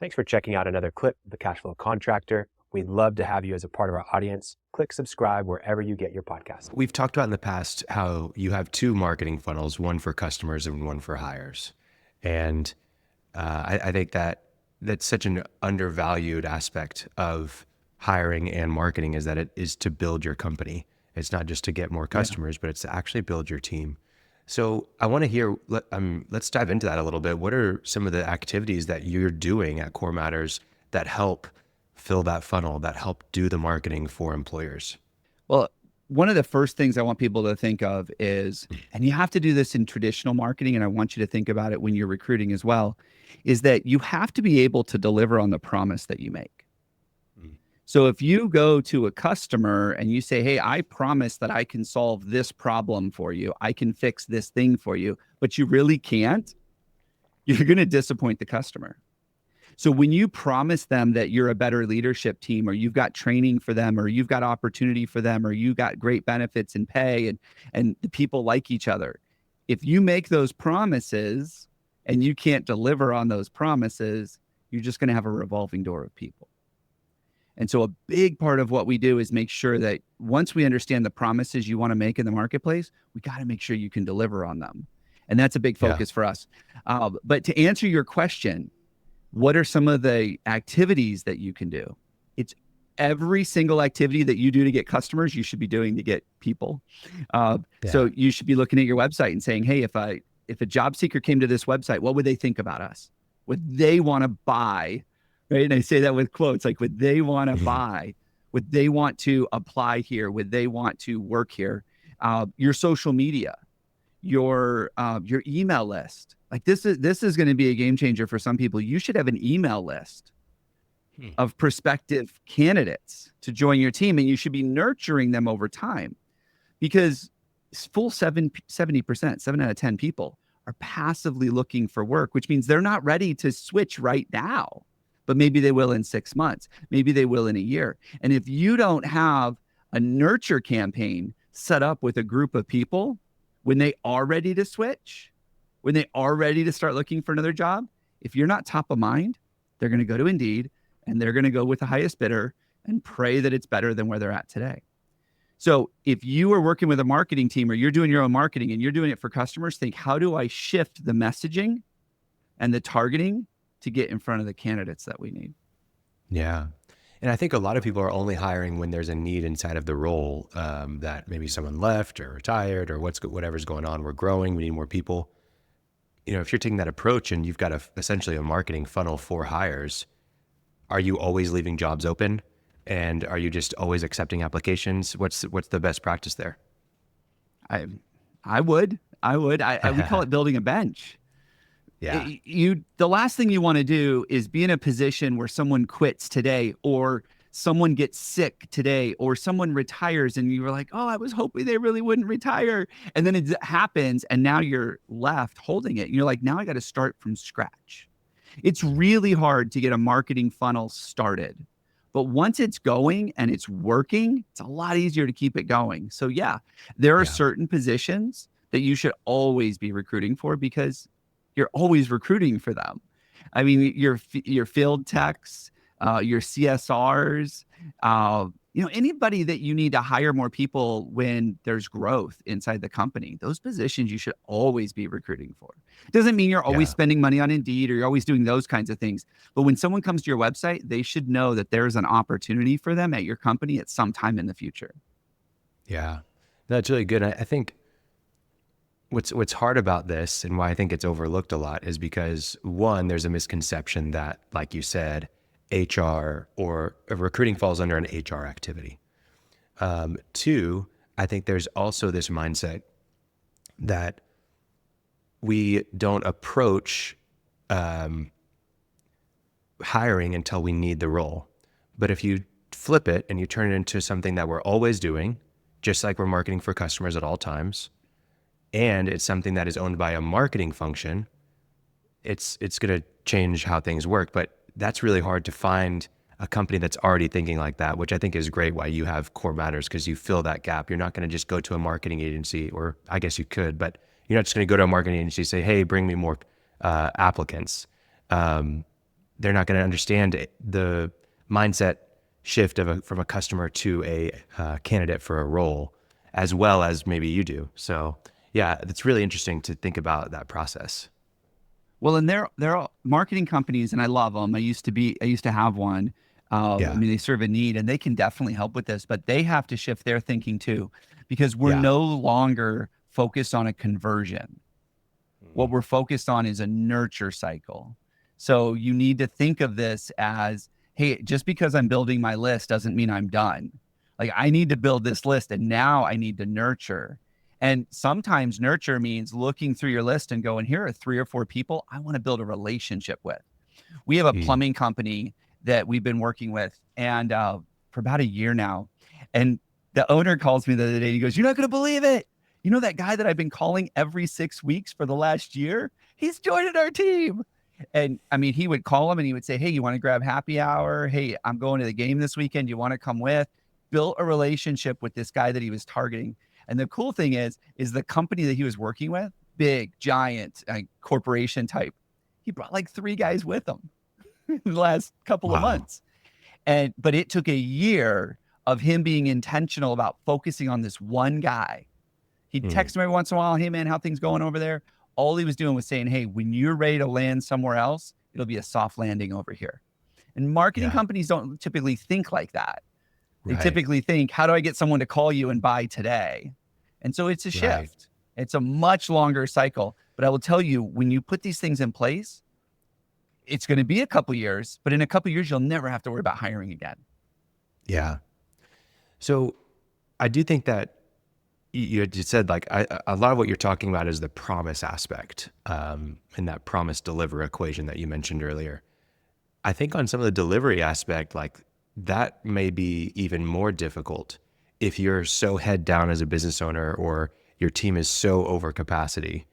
Thanks for checking out another clip of the Cashflow Contractor. We'd love to have you as a part of our audience. Click subscribe wherever you get your podcast. We've talked about in the past how you have two marketing funnels, one for customers and one for hires. And I think that's such an undervalued aspect of hiring and marketing, is that it is to build your company. It's not just to get more customers, but it's to actually build your team. So I want to hear, let's dive into that a little bit. What are some of the activities that you're doing at Core Matters that help fill that funnel, that help do the marketing for employers? Well, one of the first things I want people to think of is, and you have to do this in traditional marketing, and I want you to think about it when you're recruiting as well, is that you have to be able to deliver on the promise that you make. So if you go to a customer and you say, hey, I promise that I can solve this problem for you, I can fix this thing for you, but you really can't, you're going to disappoint the customer. So when you promise them that you're a better leadership team, or you've got training for them, or you've got opportunity for them, or you got great benefits and pay, and the people like each other, if you make those promises and you can't deliver on those promises, you're just going to have a revolving door of people. And so a big part of what we do is make sure that once we understand the promises you want to make in the marketplace, we got to make sure you can deliver on them. And that's a big focus for us. But to answer your question, what are some of the activities that you can do? It's every single activity that you do to get customers, you should be doing to get people. So you should be looking at your website and saying, hey, if a job seeker came to this website, what would they think about us? Would they want to buy? Right. And I say that with quotes, like, would they want to buy? Would they want to apply here? Would they want to work here? Your social media, your email list. Like this is going to be a game changer for some people. You should have an email list of prospective candidates to join your team, and you should be nurturing them over time, because full 70%, 7 out of 10 people are passively looking for work, which means they're not ready to switch right now. But maybe they will in 6 months. Maybe they will in a year. And if you don't have a nurture campaign set up with a group of people, when they are ready to switch, when they are ready to start looking for another job, if you're not top of mind, they're going to go to Indeed and they're going to go with the highest bidder and pray that it's better than where they're at today. So if you are working with a marketing team, or you're doing your own marketing and you're doing it for customers, think, how do I shift the messaging and the targeting to get in front of the candidates that we need? Yeah. And I think a lot of people are only hiring when there's a need inside of the role, that maybe someone left or retired or whatever's going on. We're growing, we need more people. If you're taking that approach and you've got essentially a marketing funnel for hires, are you always leaving jobs open? And are you just always accepting applications? What's the best practice there? I would. We call it building a bench. Yeah. The last thing you want to do is be in a position where someone quits today, or someone gets sick today, or someone retires and you were like, oh, I was hoping they really wouldn't retire. And then it happens and now you're left holding it. And you're like, now I got to start from scratch. It's really hard to get a marketing funnel started. But once it's going and it's working, it's a lot easier to keep it going. So yeah, there are certain positions that you should always be recruiting for, because you're always recruiting for them. I mean, your field techs, your CSRs, anybody that you need to hire more people when there's growth inside the company, those positions you should always be recruiting for. It doesn't mean you're always spending money on Indeed or you're always doing those kinds of things. But when someone comes to your website, they should know that there's an opportunity for them at your company at some time in the future. Yeah, that's really good. I think what's hard about this, and why I think it's overlooked a lot, is because, one, there's a misconception that, like you said, HR or recruiting falls under an HR activity. Two, I think there's also this mindset that we don't approach hiring until we need the role. But if you flip it and you turn it into something that we're always doing, just like we're marketing for customers at all times, and it's something that is owned by a marketing function, it's going to change how things work. But that's really hard to find a company that's already thinking like that, which I think is great why you have Core Matters, because you fill that gap. You're not going to just go to a marketing agency, or I guess you could, but you're not just going to go to a marketing agency and say, hey, bring me more applicants. they're not going to understand the mindset shift from a customer to a candidate for a role as well as maybe you do. So yeah, it's really interesting to think about that process. Well, and they're all marketing companies, and I love them. I used to have one. I Yeah. mean, they serve a need, and they can definitely help with this, but they have to shift their thinking too, because we're Yeah. no longer focused on a conversion. What we're focused on is a nurture cycle. So you need to think of this as, hey, just because I'm building my list doesn't mean I'm done. Like, I need to build this list, and now I need to nurture. And sometimes nurture means looking through your list and going, here are 3 or 4 people I want to build a relationship with. We have a plumbing company that we've been working with, and for about a year now. And the owner calls me the other day. He goes, "You're not going to believe it. You know that guy that I've been calling every 6 weeks for the last year? He's joining our team." And I mean, he would call him and he would say, "Hey, you want to grab happy hour? Hey, I'm going to the game this weekend. You want to come with?" Built a relationship with this guy that he was targeting. And the cool thing is the company that he was working with, big, giant, corporation type, he brought like 3 guys with him in the last couple of months. But it took a year of him being intentional about focusing on this one guy. He'd text him every once in a while, "Hey man, how things going over there?" All he was doing was saying, "Hey, when you're ready to land somewhere else, it'll be a soft landing over here." And marketing companies don't typically think like that. They typically think, how do I get someone to call you and buy today? And so it's a shift. It's a much longer cycle. But I will tell you, when you put these things in place, it's going to be a couple years, but in a couple years, you'll never have to worry about hiring again. Yeah. So I do think that you just said, like, a lot of what you're talking about is the promise aspect, and that promise deliver equation that you mentioned earlier. I think on some of the delivery aspect, like, that may be even more difficult if you're so head down as a business owner, or your team is so over capacity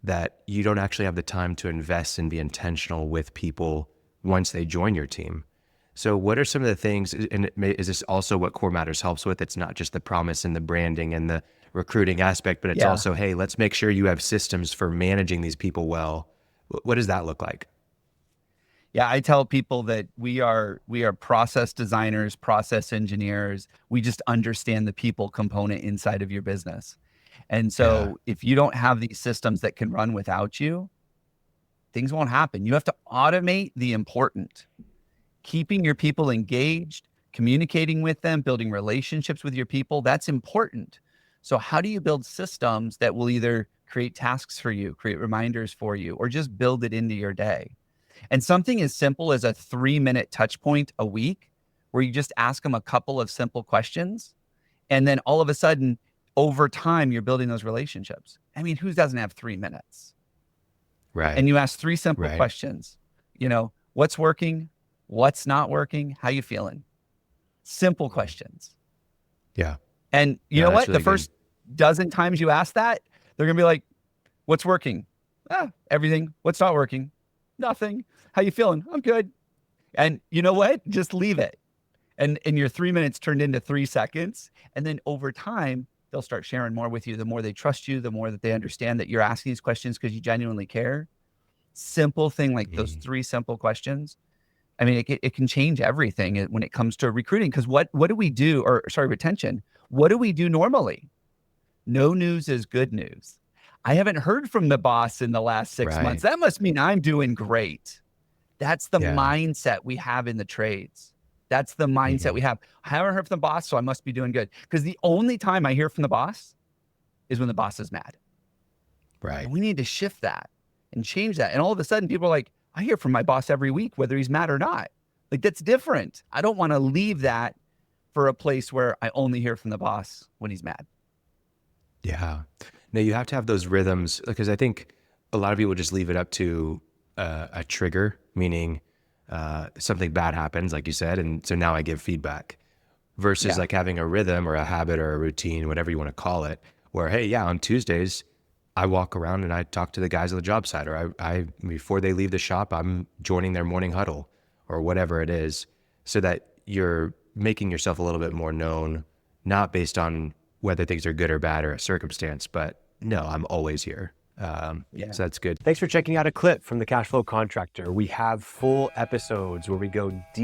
that you don't actually have the time to invest and be intentional with people once they join your team. So what are some of the things, and is this also what Core Matters helps with? It's not just the promise and the branding and the recruiting aspect, but it's also, hey, let's make sure you have systems for managing these people well. What does that look like? Yeah, I tell people that we are process designers, process engineers. We just understand the people component inside of your business. And so if you don't have these systems that can run without you, things won't happen. You have to automate the important. Keeping your people engaged, communicating with them, building relationships with your people, that's important. So how do you build systems that will either create tasks for you, create reminders for you, or just build it into your day? And something as simple as a 3-minute touch point a week, where you just ask them a couple of simple questions. And then all of a sudden, over time, you're building those relationships. I mean, who doesn't have 3 minutes? Right. And you ask 3 simple questions. You know, what's working? What's not working? How you feeling? Simple questions. Yeah. And you know what? Really the first dozen times you ask that, they're going to be like, what's working? Everything. What's not working? Nothing. How you feeling? I'm good. And you know what? Just leave it. And your 3 minutes turned into 3 seconds. And then over time, they'll start sharing more with you. The more they trust you, the more that they understand that you're asking these questions because you genuinely care. Simple thing like those 3 simple questions. I mean, it can change everything when it comes to recruiting. Because what do we do, retention? What do we do normally? No news is good news. I haven't heard from the boss in the last 6 months. That must mean I'm doing great. That's the mindset we have in the trades. That's the mindset we have. I haven't heard from the boss, so I must be doing good. Because the only time I hear from the boss is when the boss is mad. Right. And we need to shift that and change that. And all of a sudden, people are like, I hear from my boss every week, whether he's mad or not. Like, that's different. I don't want to leave that for a place where I only hear from the boss when he's mad. Yeah. No, you have to have those rhythms, because I think a lot of people just leave it up to a trigger, meaning something bad happens, like you said, and so now I give feedback, versus like having a rhythm or a habit or a routine, whatever you want to call it, where, hey, on Tuesdays, I walk around and I talk to the guys on the job site, or I before they leave the shop, I'm joining their morning huddle or whatever it is, so that you're making yourself a little bit more known, not based on whether things are good or bad or a circumstance, but no, I'm always here. Yeah. So that's good. Thanks for checking out a clip from the Cashflow Contractor. We have full episodes where we go deep